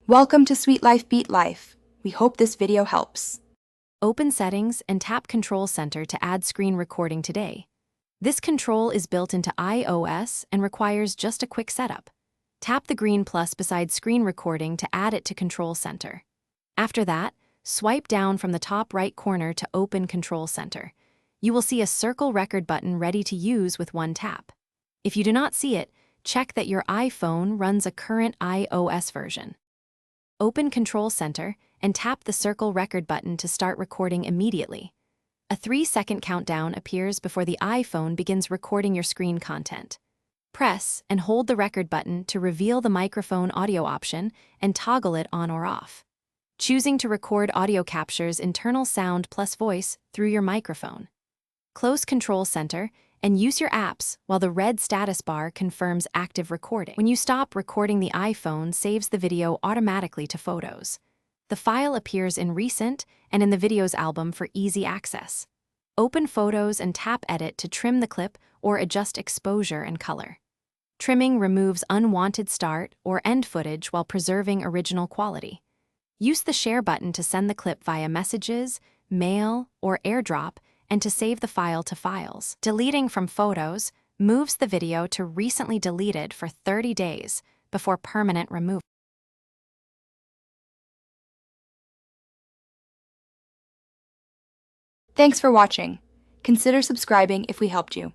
Welcome to Sweet Life Beat Life. We hope this video helps. Open Settings and tap Control Center to add screen recording today. This control is built into iOS and requires just a quick setup. Tap the green plus beside screen recording to add it to Control Center. After that, swipe down from the top right corner to open Control Center. You will see a circle record button ready to use with one tap. If you do not see it, check that your iPhone runs a current iOS version. Open Control Center and tap the circle record button to start recording immediately. A 3-second countdown appears before the iPhone begins recording your screen content. Press and hold the record button to reveal the microphone audio option and toggle it on or off. Choosing to record audio captures internal sound plus voice through your microphone. Close Control Center and use your apps while the red status bar confirms active recording. When you stop recording, the iPhone saves the video automatically to Photos. The file appears in Recent and in the Videos album for easy access. Open Photos and tap Edit to trim the clip or adjust exposure and color. Trimming removes unwanted start or end footage while preserving original quality. Use the Share button to send the clip via Messages, Mail, or AirDrop, and to save the file to Files. Deleting from Photos moves the video to Recently Deleted for 30 days before permanent removal. Thanks for watching. Consider subscribing if we helped you.